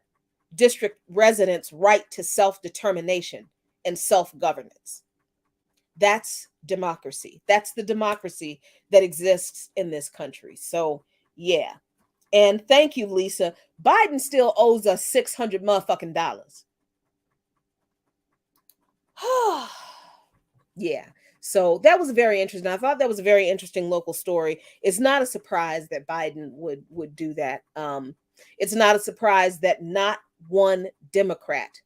district residents' right to self-determination and self-governance. That's democracy. That's the democracy that exists in this country. So, yeah. And thank you, Lisa. Biden still owes us $600 motherfucking dollars. Yeah. So that was very interesting. I thought that was a very interesting local story. It's not a surprise that Biden would do that. It's not a surprise that not one Democrat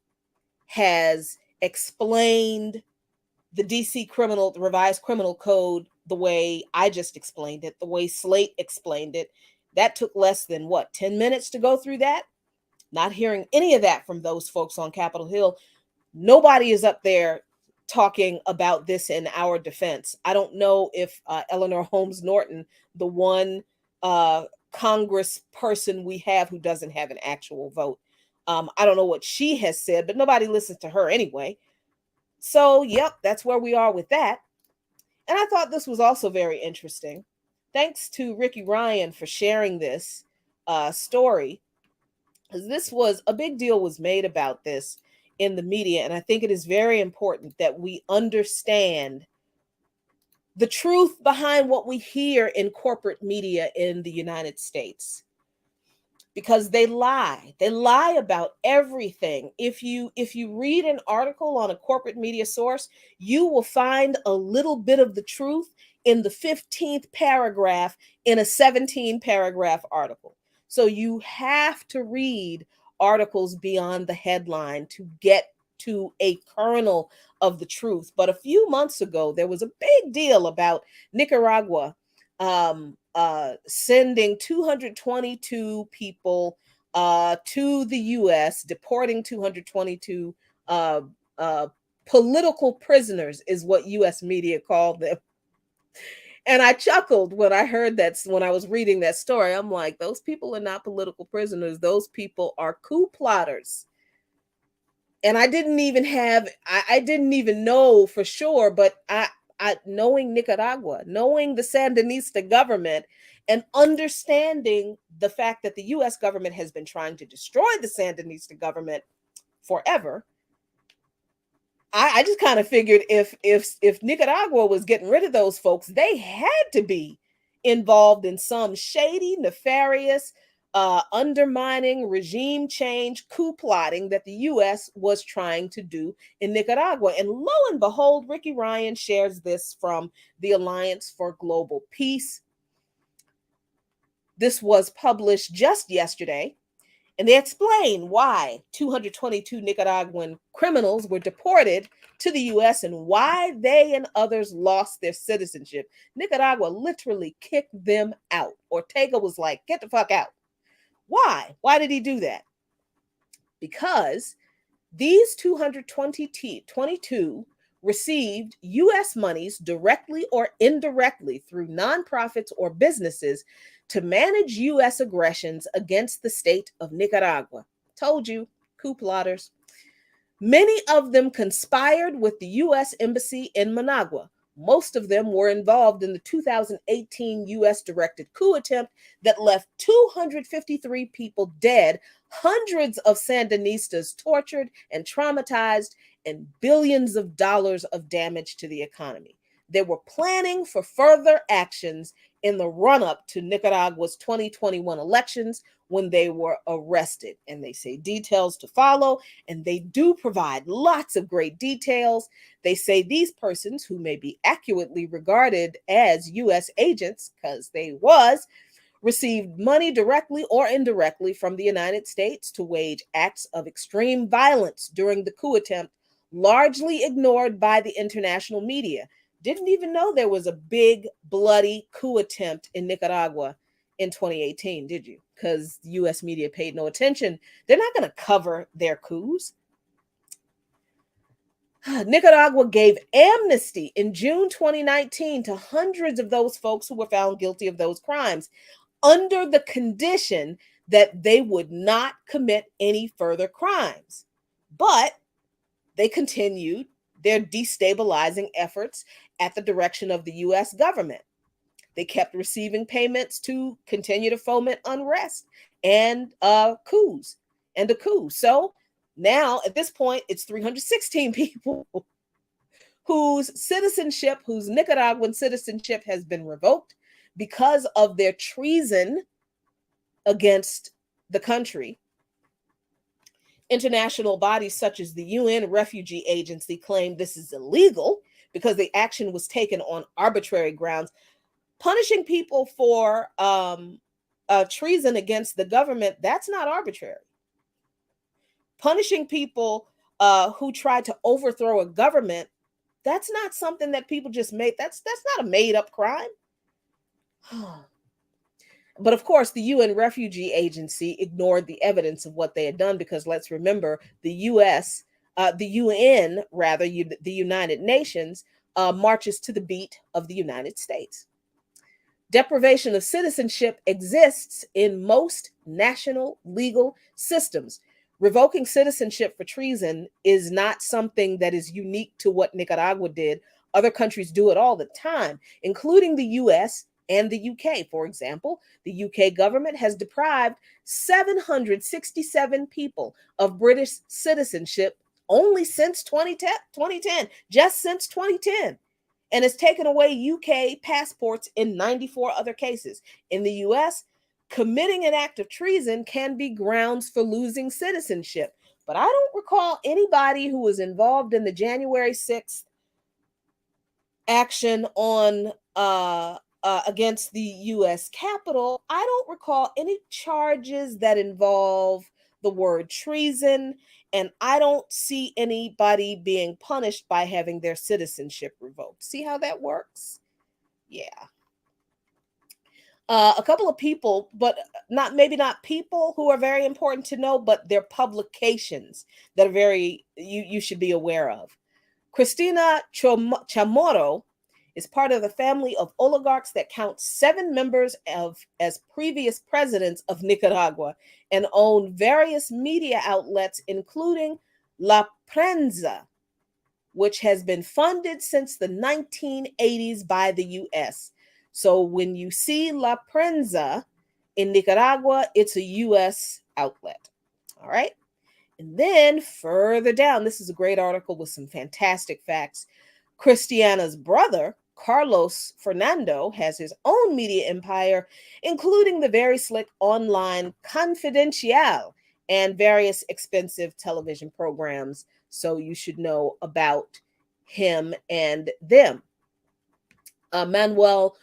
has explained the DC the revised criminal code, the way I just explained it, the way Slate explained it. That took less than 10 minutes to go through that. Not hearing any of that from those folks on Capitol Hill. Nobody is up there talking about this in our defense. I don't know if Eleanor Holmes Norton, the one Congress person we have who doesn't have an actual vote, I don't know what she has said, but nobody listens to her anyway. So, yep, that's where we are with that. And I thought this was also very interesting. Thanks to Ricky Ryan for sharing this story, because this was a big deal was made about this in the media. And I think it is very important that we understand the truth behind what we hear in corporate media in the United States. Because they lie about everything. If you read an article on a corporate media source, you will find a little bit of the truth in the 15th paragraph in a 17-paragraph article. So you have to read articles beyond the headline to get to a kernel of the truth. But a few months ago, there was a big deal about Nicaragua sending 222 people to the U.S., deporting 222 political prisoners, is what U.S. media called them. And I chuckled when I heard that, when I was reading that story. I'm like, those people are not political prisoners. Those people are coup plotters. And I didn't even know for sure, but I knowing Nicaragua, knowing the Sandinista government, and understanding the fact that the U.S. government has been trying to destroy the Sandinista government forever, I just kind of figured if Nicaragua was getting rid of those folks, they had to be involved in some shady, nefarious, undermining, regime change, coup plotting that the U.S. was trying to do in Nicaragua. And lo and behold, Ricky Ryan shares this from the Alliance for Global Peace. This was published just yesterday, and they explain why 222 Nicaraguan criminals were deported to the U.S. and why they and others lost their citizenship. Nicaragua literally kicked them out. Ortega was like, get the fuck out. Why? Why did he do that? Because these 222 received U.S. monies directly or indirectly through nonprofits or businesses to manage U.S. aggressions against the state of Nicaragua. Told you, coup plotters. Many of them conspired with the U.S. Embassy in Managua, Most of them were involved in the 2018 US directed coup attempt that left 253 people dead, hundreds of Sandinistas tortured and traumatized, and billions of dollars of damage to the economy. They were planning for further actions in the run-up to Nicaragua's 2021 elections when they were arrested. And they say details to follow, and they do provide lots of great details. They say these persons, who may be accurately regarded as U.S. agents, because they was, received money directly or indirectly from the United States to wage acts of extreme violence during the coup attempt, largely ignored by the international media. Didn't even know there was a big, bloody coup attempt in Nicaragua in 2018, did you? Because the U.S. media paid no attention. They're not going to cover their coups. Nicaragua gave amnesty in June 2019 to hundreds of those folks who were found guilty of those crimes, under the condition that they would not commit any further crimes. But they continued their destabilizing efforts at the direction of the U.S. government. They kept receiving payments to continue to foment unrest and coups and a coup. So now at this point, it's 316 people whose Nicaraguan citizenship has been revoked because of their treason against the country. International bodies such as the UN Refugee Agency claim this is illegal because the action was taken on arbitrary grounds. Punishing people for treason against the government, that's not arbitrary. Punishing people who tried to overthrow a government, that's not something that people just made. That's not a made-up crime. But of course, the UN Refugee Agency ignored the evidence of what they had done because let's remember, the UN, the United Nations, marches to the beat of the United States. Deprivation of citizenship exists in most national legal systems. Revoking citizenship for treason is not something that is unique to what Nicaragua did. Other countries do it all the time, including the US and the UK. For example, the UK government has deprived 767 people of British citizenship only since 2010, just since 2010, and has taken away UK passports in 94 other cases. In the US, committing an act of treason can be grounds for losing citizenship. But I don't recall anybody who was involved in the January 6th action on against the U.S. Capitol. I don't recall any charges that involve the word treason, and I don't see anybody being punished by having their citizenship revoked. See how that works? Yeah. A couple of people, but maybe not people who are very important to know, but their publications that are you should be aware of. Cristina Chamorro is part of the family of oligarchs that count 7 members as previous presidents of Nicaragua and own various media outlets, including La Prensa, which has been funded since the 1980s by the U.S. So when you see La Prensa in Nicaragua, it's a U.S. outlet. All right. And then further down, this is a great article with some fantastic facts. Cristiana's brother, Carlos Fernando, has his own media empire, including the very slick online Confidencial and various expensive television programs. So you should know about him and them. Manuel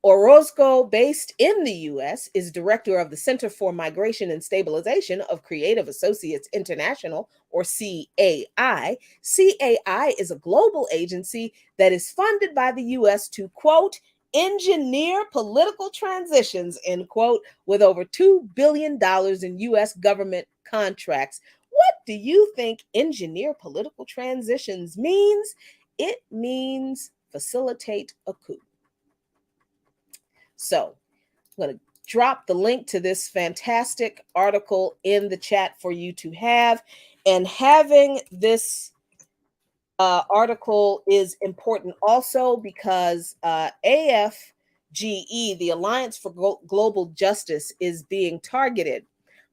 Orozco, based in the U.S., is director of the Center for Migration and Stabilization of Creative Associates International, or CAI. CAI is a global agency that is funded by the U.S. to, quote, engineer political transitions, end quote, with over $2 billion in U.S. government contracts. What do you think engineer political transitions means? It means facilitate a coup. So I'm going to drop the link to this fantastic article in the chat for you to have. And having this article is important also because AFGE, the Alliance for Global Justice, is being targeted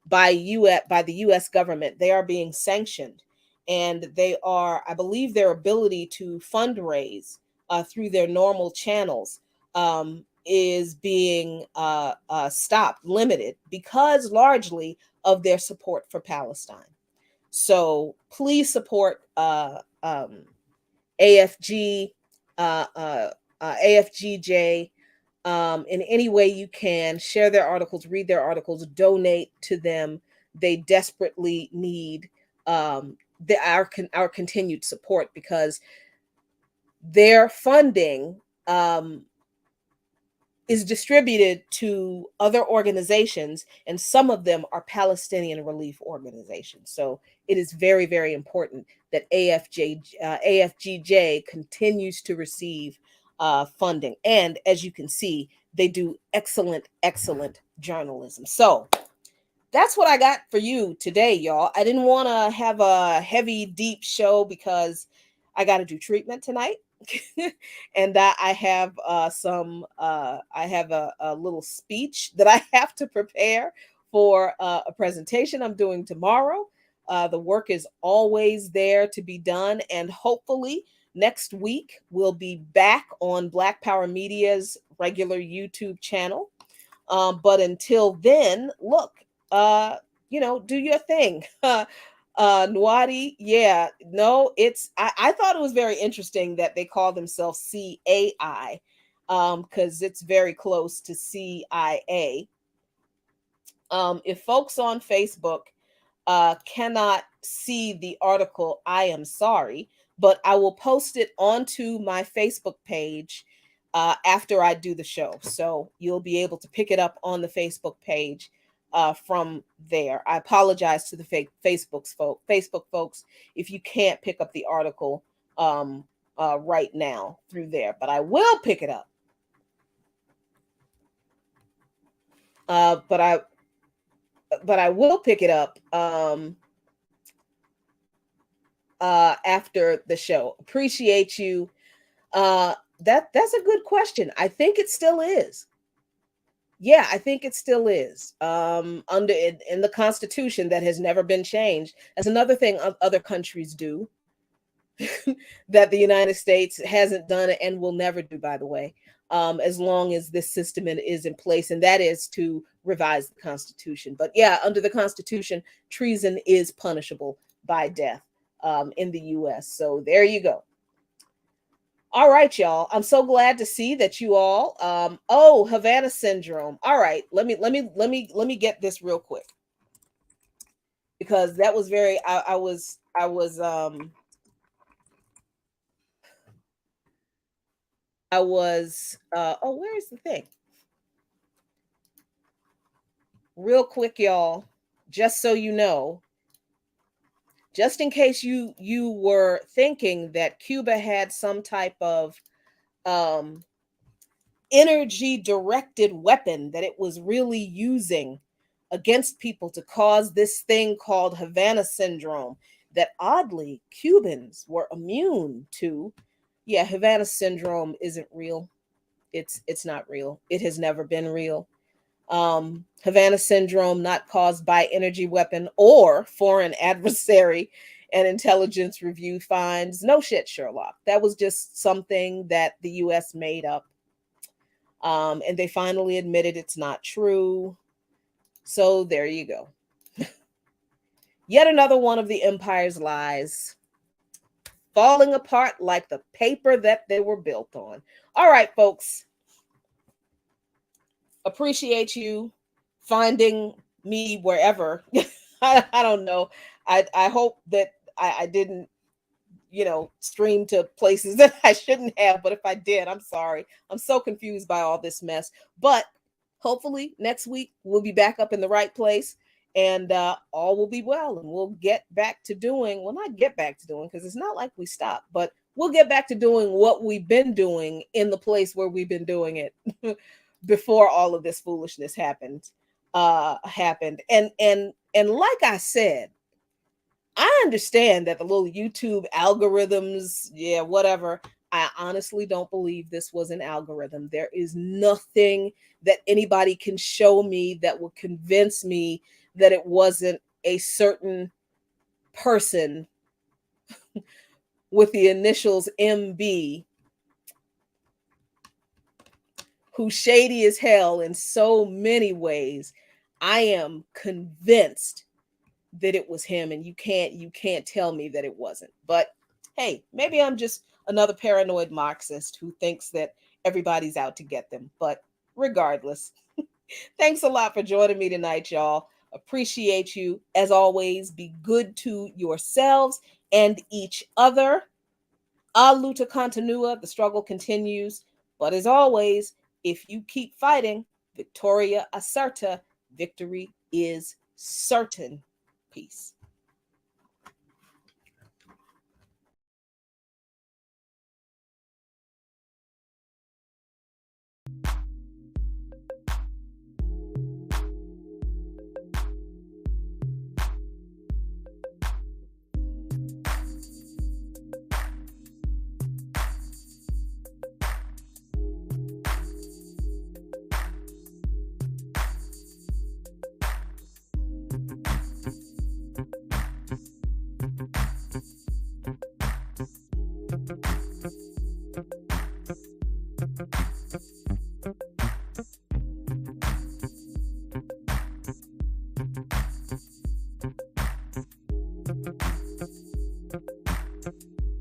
by the U.S. government. They are being sanctioned, and they are, I believe, their ability to fundraise through their normal channels is being stopped, limited, because largely of their support for Palestine. So please support AFG, AFGJ in any way you can. Share their articles, read their articles, donate to them. They desperately need our continued support, because their funding is distributed to other organizations, and some of them are Palestinian relief organizations. So it is very, very important that AFGJ continues to receive funding. And as you can see, they do excellent, excellent journalism. So that's what I got for you today, y'all. I didn't want to have a heavy, deep show because I got to do treatment tonight. And I have I have a little speech that I have to prepare for a presentation I'm doing tomorrow. The work is always there to be done, and hopefully next week we'll be back on Black Power Media's regular YouTube channel. But until then, look, do your thing. Nwadi, yeah, no, I thought it was very interesting that they call themselves CAI, because it's very close to CIA. If folks on Facebook cannot see the article, I am sorry, but I will post it onto my Facebook page after I do the show. So you'll be able to pick it up on the Facebook page from there. I apologize to the Facebook folks if you can't pick up the article right now through there, but I will pick it up. But I will pick it up after the show. Appreciate you. That's a good question. I think it still is. Yeah, I think it still is. Under in the Constitution that has never been changed. That's another thing other countries do that the United States hasn't done and will never do, by the way, as long as this system is in place, and that is to revise the Constitution. But yeah, under the Constitution, treason is punishable by death in the U.S. So there you go. All right, y'all. I'm so glad to see that you all. Havana syndrome. All right, let me get this real quick, because that was very. I was. Where is the thing? Real quick, y'all. Just so you know, just in case you were thinking that Cuba had some type of energy directed weapon that it was really using against people to cause this thing called Havana syndrome that oddly Cubans were immune to. Yeah, Havana syndrome isn't real. It's not real. It has never been real. Havana syndrome not caused by energy weapon or foreign adversary, and intelligence review finds. No shit, Sherlock. That was just something that the US made up. And they finally admitted it's not true. So there you go. Yet another one of the empire's lies, falling apart like the paper that they were built on. All right, folks. Appreciate you finding me wherever. I don't know. I hope that I didn't, stream to places that I shouldn't have. But if I did, I'm sorry. I'm so confused by all this mess. But hopefully next week we'll be back up in the right place, and all will be well, and we'll get back to doing, well, not get back to doing, because it's not like we stopped, but we'll get back to doing what we've been doing in the place where we've been doing it before all of this foolishness happened. And like I said, I understand that the little YouTube algorithms, yeah, whatever. I honestly don't believe this was an algorithm. There is nothing that anybody can show me that will convince me that it wasn't a certain person with the initials MB who's shady as hell in so many ways. I am convinced that it was him, and you can't tell me that it wasn't. But hey, maybe I'm just another paranoid Marxist who thinks that everybody's out to get them. But regardless, thanks a lot for joining me tonight, y'all. Appreciate you. As always, be good to yourselves and each other. A luta continua, the struggle continues. But as always, if you keep fighting, Victoria asserta, victory is certain. Peace.